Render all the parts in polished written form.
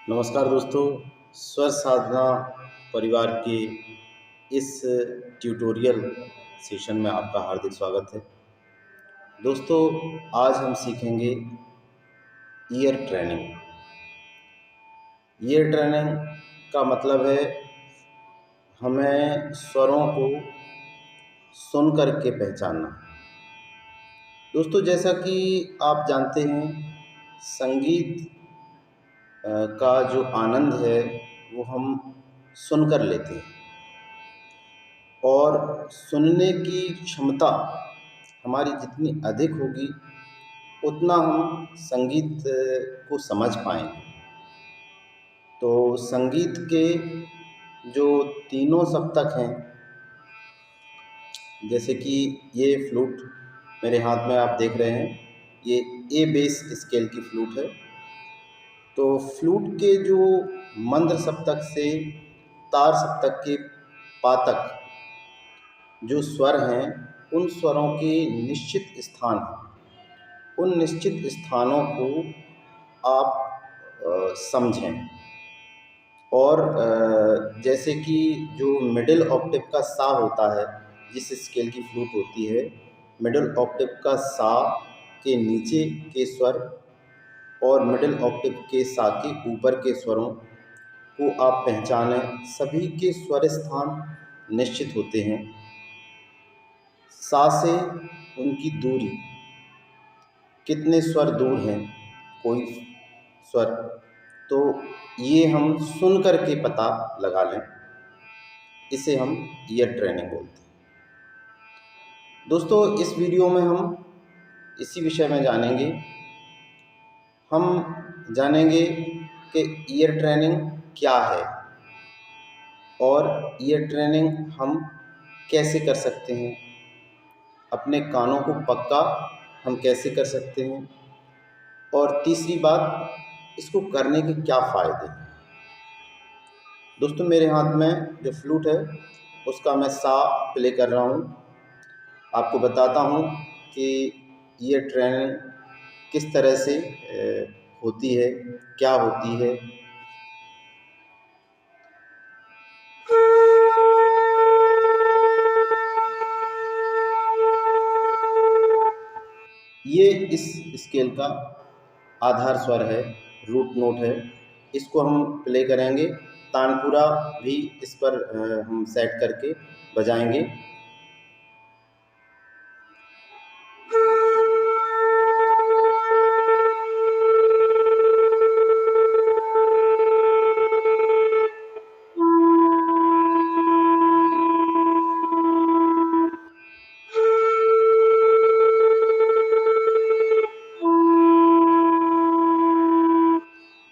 नमस्कार दोस्तों, स्वर साधना परिवार के इस ट्यूटोरियल सेशन में आपका हार्दिक स्वागत है। दोस्तों, आज हम सीखेंगे ईयर ट्रेनिंग। ईयर ट्रेनिंग का मतलब है हमें स्वरों को सुन कर के पहचानना। दोस्तों, जैसा कि आप जानते हैं, संगीत का जो आनंद है वो हम सुनकर लेते हैं और सुनने की क्षमता हमारी जितनी अधिक होगी उतना हम संगीत को समझ पाएंगे। तो संगीत के जो तीनों सप्तक हैं, जैसे कि ये फ्लूट मेरे हाथ में आप देख रहे हैं, ये ए बेस स्केल की फ्लूट है। तो फ्लूट के जो मंद्र सप्तक से तार सप्तक के पा तक जो स्वर हैं, उन स्वरों के निश्चित स्थान हैं। उन निश्चित स्थानों को आप समझें। और जैसे कि जो मिडिल ऑक्टेव का सा होता है, जिस स्केल की फ्लूट होती है, मिडिल ऑक्टेव का सा के नीचे के स्वर और मिडिल ऑक्टेव के सा के ऊपर के स्वरों को आप पहचानें। सभी के स्वर स्थान निश्चित होते हैं। सा से उनकी दूरी, कितने स्वर दूर हैं कोई स्वर, तो ये हम सुन कर के पता लगा लें। इसे हम ईयर ट्रेनिंग बोलते हैं। दोस्तों, इस वीडियो में हम इसी विषय में जानेंगे। हम जानेंगे कि ईयर ट्रेनिंग क्या है और ईयर ट्रेनिंग हम कैसे कर सकते हैं, अपने कानों को पक्का हम कैसे कर सकते हैं, और तीसरी बात, इसको करने के क्या फ़ायदे हैं। दोस्तों, मेरे हाथ में जो फ्लूट है उसका मैं सा प्ले कर रहा हूँ। आपको बताता हूँ कि ये ट्रेनिंग किस तरह से होती है, क्या होती है। ये इस स्केल का आधार स्वर है, रूट नोट है। इसको हम प्ले करेंगे, तानपुरा भी इस पर हम सेट करके बजाएंगे।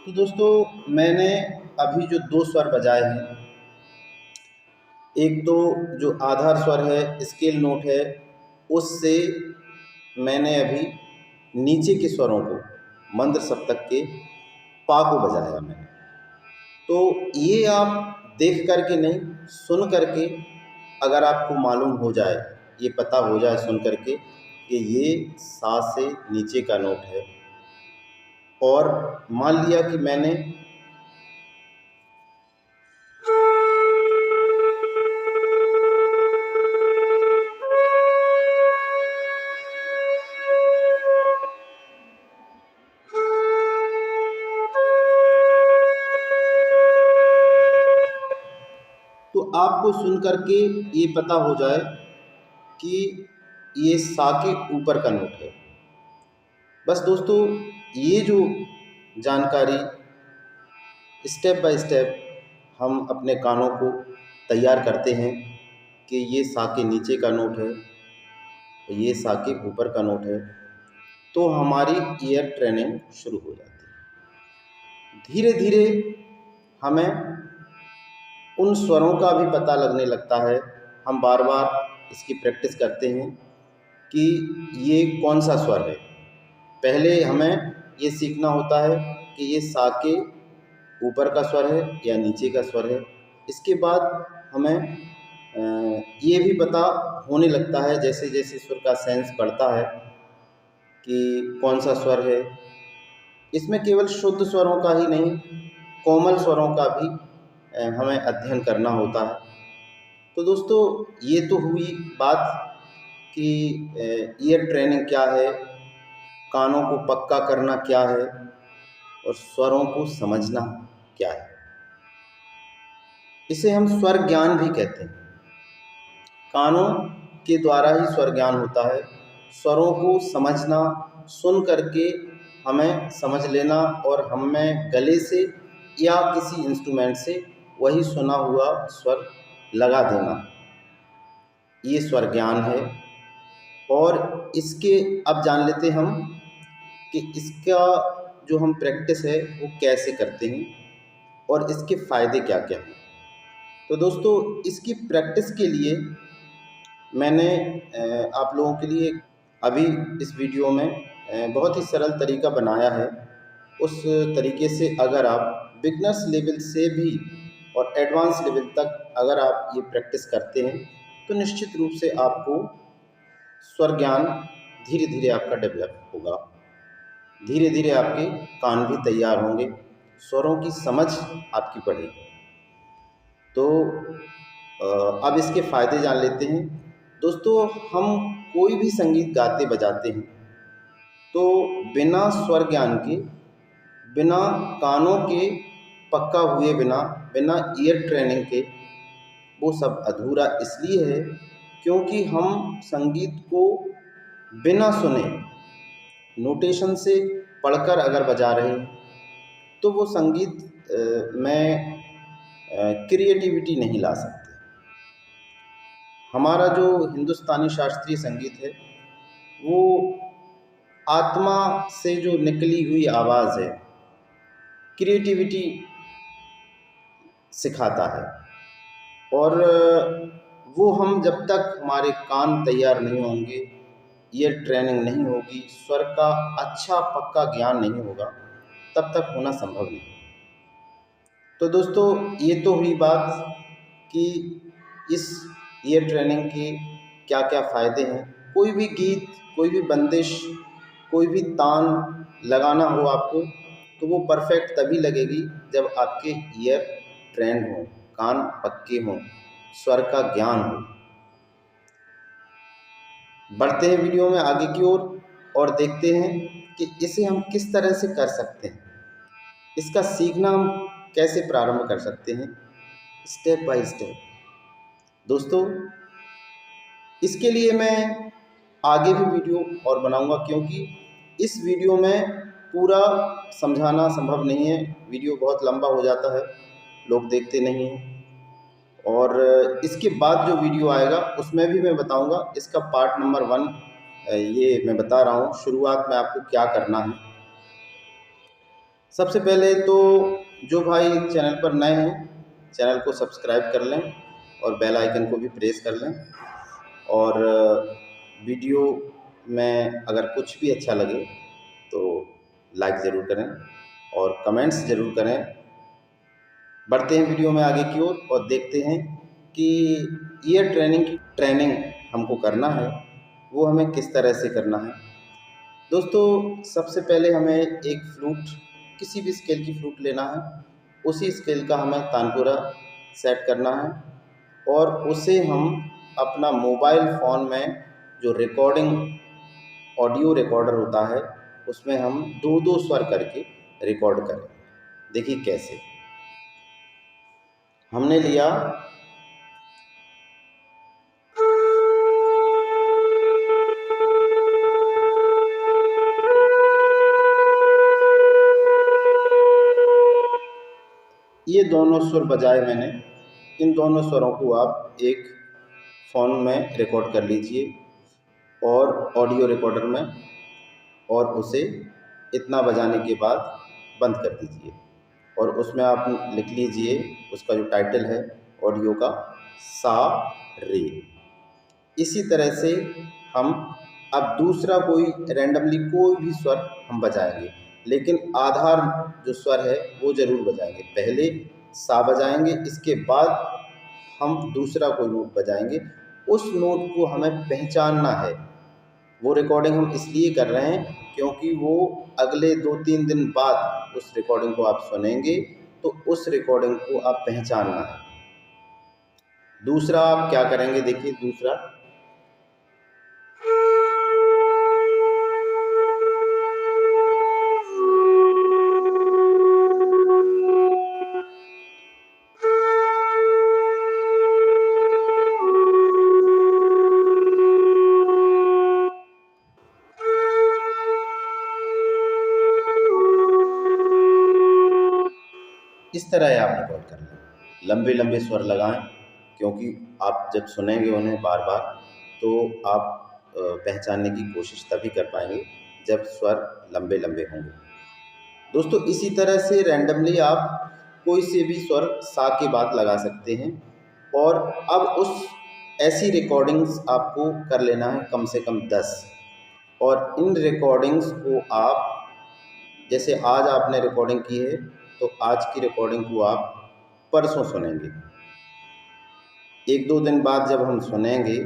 तो दोस्तों, मैंने अभी जो दो स्वर बजाए हैं, एक तो जो आधार स्वर है, स्केल नोट है, उससे मैंने अभी नीचे के स्वरों को, मंद्र सप्तक के पा को बजाया मैंने। तो ये आप देख करके नहीं, सुन करके अगर आपको मालूम हो जाए, ये पता हो जाए सुन करके कि ये सा से नीचे का नोट है, और मान लिया कि मैंने तो आपको सुन करके ये पता हो जाए कि ये सा के ऊपर का नोट है। बस दोस्तों, ये जो जानकारी स्टेप बाय स्टेप हम अपने कानों को तैयार करते हैं कि ये सा के नीचे का नोट है, ये सा के ऊपर का नोट है, तो हमारी ईयर ट्रेनिंग शुरू हो जाती है। धीरे धीरे हमें उन स्वरों का भी पता लगने लगता है। हम बार बार इसकी प्रैक्टिस करते हैं कि ये कौन सा स्वर है। पहले हमें ये सीखना होता है कि ये सा के ऊपर का स्वर है या नीचे का स्वर है। इसके बाद हमें ये भी पता होने लगता है, जैसे जैसे स्वर का सेंस बढ़ता है, कि कौन सा स्वर है। इसमें केवल शुद्ध स्वरों का ही नहीं, कोमल स्वरों का भी हमें अध्ययन करना होता है। तो दोस्तों ये तो हुई बात कि ईयर ट्रेनिंग क्या है, कानों को पक्का करना क्या है और स्वरों को समझना क्या है। इसे हम स्वर ज्ञान भी कहते हैं। कानों के द्वारा ही स्वर ज्ञान होता है। स्वरों को समझना, सुन करके हमें समझ लेना और हमें गले से या किसी इंस्ट्रूमेंट से वही सुना हुआ स्वर लगा देना, ये स्वर ज्ञान है। और इसके अब जान लेते हैं हम कि इसका जो हम प्रैक्टिस है वो कैसे करते हैं और इसके फ़ायदे क्या क्या हैं। तो दोस्तों इसकी प्रैक्टिस के लिए मैंने आप लोगों के लिए अभी इस वीडियो में बहुत ही सरल तरीका बनाया है। उस तरीके से अगर आप बिगनर्स लेवल से भी और एडवांस लेवल तक अगर आप ये प्रैक्टिस करते हैं तो निश्चित रूप से आपको स्वर ज्ञान धीरे धीरे आपका डेवलप होगा। धीरे धीरे आपके कान भी तैयार होंगे, स्वरों की समझ आपकी बढ़ेगी। तो अब इसके फ़ायदे जान लेते हैं। दोस्तों हम कोई भी संगीत गाते बजाते हैं तो बिना स्वर ज्ञान के, बिना कानों के पक्का हुए बिना, बिना ईयर ट्रेनिंग के वो सब अधूरा इसलिए है क्योंकि हम संगीत को बिना सुने नोटेशन से पढ़कर अगर बजा रहे हैं तो वो संगीत में क्रिएटिविटी नहीं ला सकते। हमारा जो हिंदुस्तानी शास्त्रीय संगीत है वो आत्मा से जो निकली हुई आवाज़ है, क्रिएटिविटी सिखाता है। और वो हम जब तक हमारे कान तैयार नहीं होंगे, ईयर ट्रेनिंग नहीं होगी, स्वर का अच्छा पक्का ज्ञान नहीं होगा, तब तक होना संभव नहीं। तो दोस्तों ये तो हुई बात कि इस ईयर ट्रेनिंग के क्या क्या फ़ायदे हैं। कोई भी गीत, कोई भी बंदिश, कोई भी तान लगाना हो आपको तो वो परफेक्ट तभी लगेगी जब आपके ईयर ट्रेंड हों, कान पक्के हों, स्वर का ज्ञान हो। बढ़ते हैं वीडियो में आगे की ओर और देखते हैं कि इसे हम किस तरह से कर सकते हैं, इसका सीखना हम कैसे प्रारंभ कर सकते हैं स्टेप बाय स्टेप। दोस्तों इसके लिए मैं आगे भी वीडियो और बनाऊंगा क्योंकि इस वीडियो में पूरा समझाना संभव नहीं है, वीडियो बहुत लंबा हो जाता है, लोग देखते नहीं हैं। और इसके बाद जो वीडियो आएगा उसमें भी मैं बताऊंगा इसका पार्ट नंबर 1, ये मैं बता रहा हूँ शुरुआत में आपको क्या करना है। सबसे पहले तो जो भाई चैनल पर नए हैं चैनल को सब्सक्राइब कर लें और बेल आइकन को भी प्रेस कर लें। और वीडियो में अगर कुछ भी अच्छा लगे तो लाइक ज़रूर करें और कमेंट्स ज़रूर करें। बढ़ते हैं वीडियो में आगे की ओर और देखते हैं कि ईयर ट्रेनिंग हमको करना है वो हमें किस तरह से करना है। दोस्तों सबसे पहले हमें एक फ्लूट, किसी भी स्केल की फ्लूट लेना है, उसी स्केल का हमें तानपुरा सेट करना है और उसे हम अपना मोबाइल फ़ोन में जो रिकॉर्डिंग ऑडियो रिकॉर्डर होता है उसमें हम 2-2 स्वर करके रिकॉर्ड करें। देखिए कैसे। हमने लिया ये दोनों सुर बजाए मैंने, इन दोनों स्वरों को आप एक फ़ोन में रिकॉर्ड कर लीजिए और ऑडियो रिकॉर्डर में, और उसे इतना बजाने के बाद बंद कर दीजिए और उसमें आप लिख लीजिए उसका जो टाइटल है ऑडियो का, सा रे। इसी तरह से हम अब दूसरा कोई रैंडमली कोई भी स्वर हम बजाएंगे, लेकिन आधार जो स्वर है वो ज़रूर बजाएंगे। पहले सा बजाएंगे, इसके बाद हम दूसरा कोई नोट बजाएंगे। उस नोट को हमें पहचानना है। वो रिकॉर्डिंग हम इसलिए कर रहे हैं क्योंकि वो अगले 2-3 दिन बाद उस रिकॉर्डिंग को आप सुनेंगे तो उस रिकॉर्डिंग को आप पहचानना है। दूसरा आप क्या करेंगे, देखिए दूसरा इस तरह आप रिकॉर्ड कर लें। लंबे लंबे स्वर लगाएं, क्योंकि आप जब सुनेंगे उन्हें बार बार तो आप पहचानने की कोशिश तभी कर पाएंगे जब स्वर लंबे लंबे होंगे। दोस्तों इसी तरह से रैंडमली आप कोई से भी स्वर सा के बाद लगा सकते हैं। और अब उस ऐसी रिकॉर्डिंग्स आपको कर लेना है कम से कम 10। और इन रिकॉर्डिंग्स को आप, जैसे आज आपने रिकॉर्डिंग की है तो आज की रिकॉर्डिंग को आप परसों सुनेंगे। 1-2 दिन बाद जब हम सुनेंगे,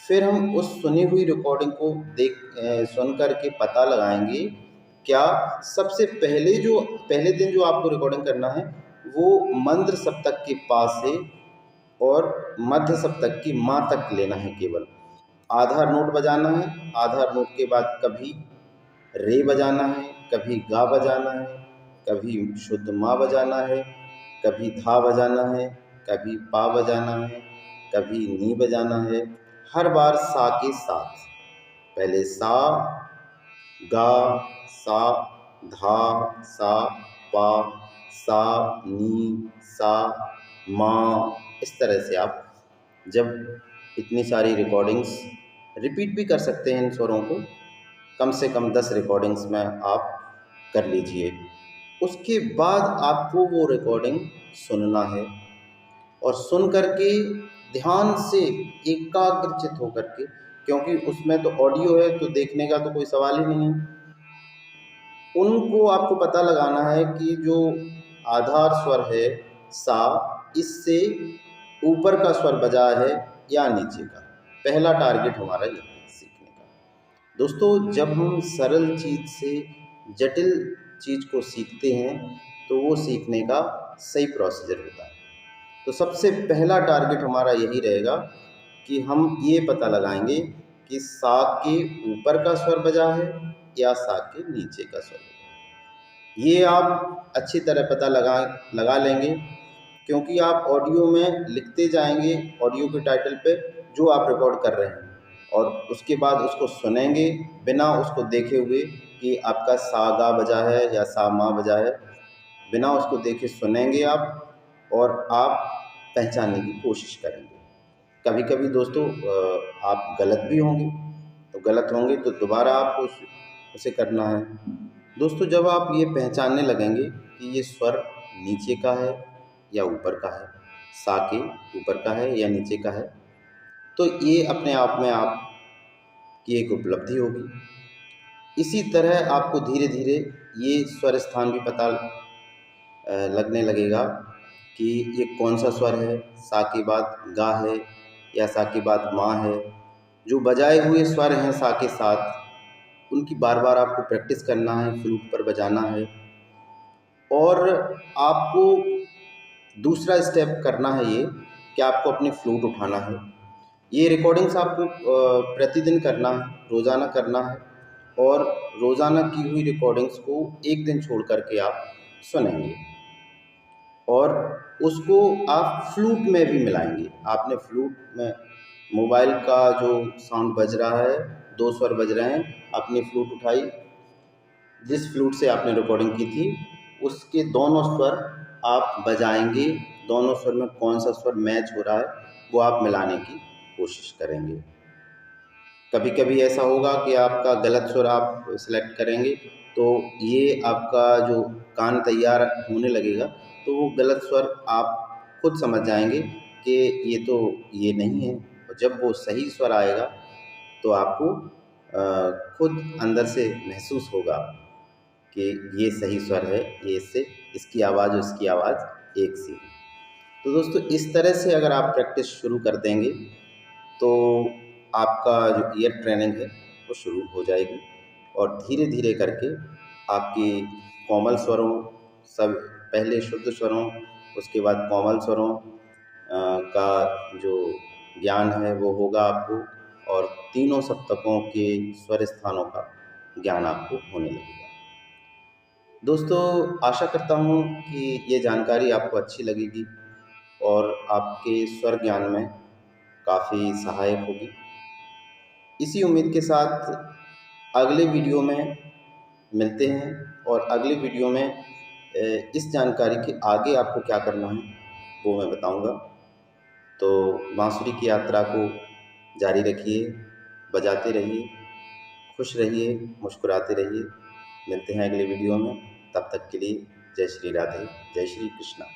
फिर हम उस सुनी हुई रिकॉर्डिंग को सुन कर के पता लगाएंगे क्या सबसे पहले दिन जो आपको रिकॉर्डिंग करना है वो मंद्र सप्तक के पास से और मध्य सप्तक की माँ तक लेना है। केवल आधार नोट बजाना है, आधार नोट के बाद कभी रे बजाना है, कभी गा बजाना है, कभी शुद्ध माँ बजाना है, कभी धा बजाना है, कभी पा बजाना है, कभी नी बजाना है। हर बार सा के साथ पहले सा, गा, सा, धा, सा, पा, सा, नी, सा, माँ। इस तरह से आप जब इतनी सारी रिकॉर्डिंग्स रिपीट भी कर सकते हैं इन स्वरों को, कम से कम 10 रिकॉर्डिंग्स में आप कर लीजिए। उसके बाद आपको वो रिकॉर्डिंग सुनना है और सुन कर के ध्यान से एकाग्रचित होकर के, क्योंकि उसमें तो ऑडियो है तो देखने का तो कोई सवाल ही नहीं है। उनको आपको पता लगाना है कि जो आधार स्वर है सा, इससे ऊपर का स्वर बजा है या नीचे का। पहला टारगेट हमारा ये है सीखने का। दोस्तों जब हम सरल चीज़ से जटिल चीज़ को सीखते हैं तो वो सीखने का सही प्रोसीजर होता है। तो सबसे पहला टारगेट हमारा यही रहेगा कि हम ये पता लगाएंगे कि सा के ऊपर का स्वर बजा है या सा के नीचे का स्वर बजा है। ये आप अच्छी तरह पता लगा लेंगे, क्योंकि आप ऑडियो में लिखते जाएंगे ऑडियो के टाइटल पे जो आप रिकॉर्ड कर रहे हैं, और उसके बाद उसको सुनेंगे बिना उसको देखे हुए कि आपका सा गा बजा है या सा मा बजा है। बिना उसको देखे सुनेंगे आप और आप पहचानने की कोशिश करेंगे। कभी कभी दोस्तों आप गलत भी होंगे, तो गलत होंगे तो दोबारा आपको उसे करना है। दोस्तों जब आप ये पहचानने लगेंगे कि ये स्वर नीचे का है या ऊपर का है, सा के ऊपर का है या नीचे का है, तो ये अपने आप में आपकी एक उपलब्धि होगी। इसी तरह आपको धीरे धीरे ये स्वर स्थान भी पता लगने लगेगा कि ये कौन सा स्वर है, सा के बाद गा है या सा के बाद माँ है। जो बजाए हुए स्वर हैं सा के साथ, उनकी बार बार आपको प्रैक्टिस करना है, फ्लूट पर बजाना है। और आपको दूसरा स्टेप करना है ये कि आपको अपनी फ्लूट उठाना है। ये रिकॉर्डिंग्स आपको प्रतिदिन करना है, रोज़ाना करना है। और रोज़ाना की हुई रिकॉर्डिंग्स को एक दिन छोड़ कर के आप सुनेंगे और उसको आप फ्लूट में भी मिलाएंगे। आपने फ्लूट में मोबाइल का जो साउंड बज रहा है, 2 स्वर बज रहे हैं, अपनी फ्लूट उठाई, जिस फ्लूट से आपने रिकॉर्डिंग की थी उसके दोनों स्वर आप बजाएंगे। दोनों स्वर में कौन सा स्वर मैच हो रहा है वो आप मिलाने की कोशिश करेंगे। कभी कभी ऐसा होगा कि आपका गलत स्वर आप सिलेक्ट करेंगे तो ये आपका जो कान तैयार होने लगेगा तो वो गलत स्वर आप खुद समझ जाएंगे कि ये नहीं है। और जब वो सही स्वर आएगा तो आपको खुद अंदर से महसूस होगा कि ये सही स्वर है, ये इसकी आवाज़ और इसकी आवाज़ एक सी है। तो दोस्तों इस तरह से अगर आप प्रैक्टिस शुरू कर देंगे तो आपका जो ईयर ट्रेनिंग है वो शुरू हो जाएगी और धीरे धीरे करके आपकी कोमल स्वरों सब पहले शुद्ध स्वरों, उसके बाद कोमल स्वरों का जो ज्ञान है वो होगा आपको, और तीनों सप्तकों के स्वर स्थानों का ज्ञान आपको होने लगेगा। दोस्तों, आशा करता हूँ कि ये जानकारी आपको अच्छी लगेगी और आपके स्वर ज्ञान में काफ़ी सहायक होगी। इसी उम्मीद के साथ अगले वीडियो में मिलते हैं, और अगले वीडियो में इस जानकारी के आगे आपको क्या करना है वो मैं बताऊंगा। तो बांसुरी की यात्रा को जारी रखिए, बजाते रहिए, खुश रहिए, मुस्कुराते रहिए। मिलते हैं अगले वीडियो में, तब तक के लिए जय श्री राधे, जय श्री कृष्णा।